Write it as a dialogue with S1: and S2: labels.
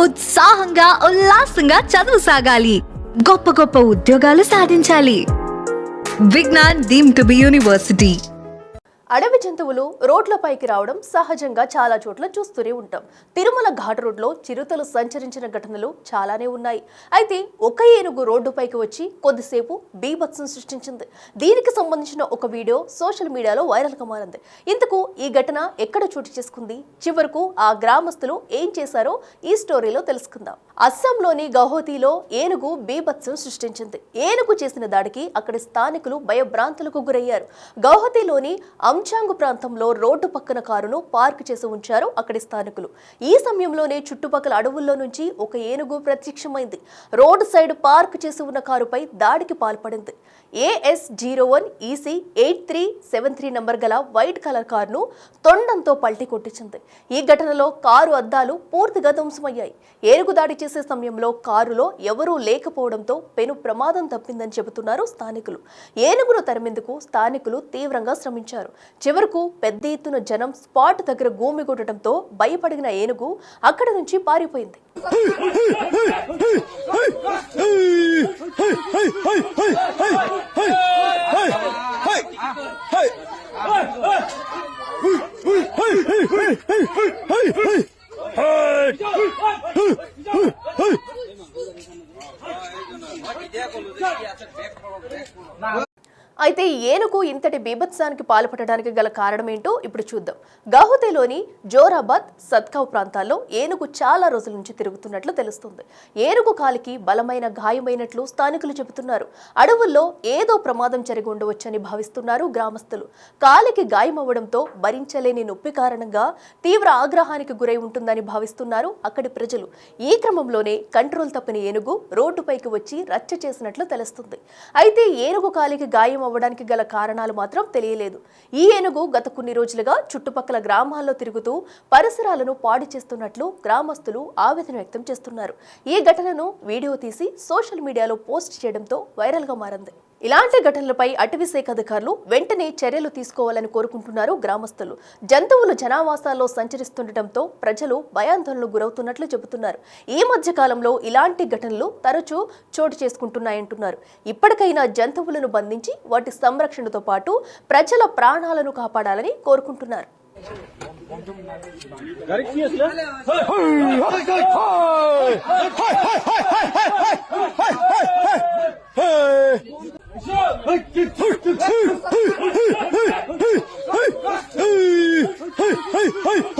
S1: ఉత్సాహంగా ఉల్లాసంగా చదువు సాగాలి, గొప్ప గొప్ప ఉద్యోగాలు సాధించాలి. Vignan deemed to be university.
S2: అడవి జంతువులు రోడ్లపైకి రావడం సహజంగా చాలా చోట్ల చూస్తూనే ఉంటాం. తిరుమల ఘాట్ రోడ్లో చిరుతలు సంచరించిన ఘటనలు చాలానే ఉన్నాయి. అయితే ఒక ఏనుగు రోడ్డుపైకి వచ్చి కొద్దిసేపు బీభత్సం సృష్టించింది. దీనికి సంబంధించిన ఒక వీడియో సోషల్ మీడియాలో వైరల్గా మారింది. ఇంతకు ఈ ఘటన ఎక్కడ చోటు చేసుకుంది, చివరకు ఆ గ్రామస్తులు ఏం చేశారో ఈ స్టోరీలో తెలుసుకుందాం. అస్సాంలోని గౌహతిలో ఏనుగు బీభత్సం సృష్టించింది. ఏనుగు చేసిన దాడికి అక్కడి స్థానికులు భయభ్రాంతులకు గురయ్యారు. గౌహతిలోని అంచాంగు ప్రాంతంలో రోడ్డు పక్కన కారును పార్క్ చేసి ఉంచారు అక్కడి స్థానికులు. ఈ సమయంలోనే చుట్టుపక్కల అడవుల్లో నుంచి ఒక ఏనుగు ప్రత్యక్షమైంది. రోడ్డు సైడ్ పార్క్ చేసి ఉన్న కారుపై దాడికి పాల్పడింది. AS01 EC 8373 నంబర్ గల వైట్ కలర్ కారును తొండంతో పల్టీ కొట్టించింది. ఈ ఘటనలో కారు అద్దాలు పూర్తిగా ధ్వంసమయ్యాయి. ఏనుగు దాడి చేసే సమయంలో కారులో ఎవరూ లేకపోవడంతో పెను ప్రమాదం తప్పిందని చెబుతున్నారు స్థానికులు. ఏనుగును తరిమేందుకు స్థానికులు తీవ్రంగా శ్రమించారు. చివరకు పెద్ద ఎత్తున జనం స్పాట్ దగ్గర గూమిగొట్టడంతో భయపడిన ఏనుగు అక్కడి నుంచి పారిపోయింది. అయితే ఏనుగు ఇంతటి బీభత్సానికి పాల్పడడానికి గల కారణమేంటో ఇప్పుడు చూద్దాం. గౌహతిలోని జోరాబాద్, సత్కావ్ ప్రాంతాల్లో ఏనుగు చాలా రోజుల నుంచి తిరుగుతున్నట్లు తెలుస్తుంది. ఏనుగు కాలికి బలమైన గాయమైనట్లు స్థానికులు చెబుతున్నారు. అడవుల్లో ఏదో ప్రమాదం జరిగి ఉండవచ్చని భావిస్తున్నారు గ్రామస్తులు. కాలికి గాయమవ్వడంతో భరించలేని నొప్పి కారణంగా తీవ్ర ఆగ్రహానికి గురై ఉంటుందని భావిస్తున్నారు అక్కడి ప్రజలు. ఈ క్రమంలోనే కంట్రోల్ తప్పిన ఏనుగు రోడ్డుపైకి వచ్చి రచ్చ చేసినట్లు తెలుస్తుంది. అయితే ఏనుగు కాలికి గాయం అవ్వడానికి గల కారణాలు మాత్రం తెలియలేదు. ఈ ఏనుగు గత కొన్ని రోజులుగా చుట్టుపక్కల గ్రామాల్లో తిరుగుతూ పరిసరాలను పాడు చేస్తున్నట్లు గ్రామస్తులు ఆవేదన వ్యక్తం చేస్తున్నారు. ఈ ఘటనను వీడియో తీసి సోషల్ మీడియాలో పోస్ట్ చేయడంతో వైరల్ గా మారింది. ఇలాంటి ఘటనలపై అటవీ శాఖ అధికారులు వెంటనే చర్యలు తీసుకోవాలని కోరుకుంటున్నారు గ్రామస్తులు. జంతువులు జనావాసాల్లో సంచరిస్తుండటంతో ప్రజలు భయాందోళనకు గురవుతున్నట్లు చెబుతున్నారు. ఈ మధ్య కాలంలో ఇలాంటి ఘటనలు తరచూ చోటు చేసుకుంటున్నాయంటున్నారు. ఇప్పటికైనా జంతువులను బంధించి వాటి సంరక్షణతో పాటు ప్రజల ప్రాణాలను కాపాడాలని కోరుకుంటున్నారు.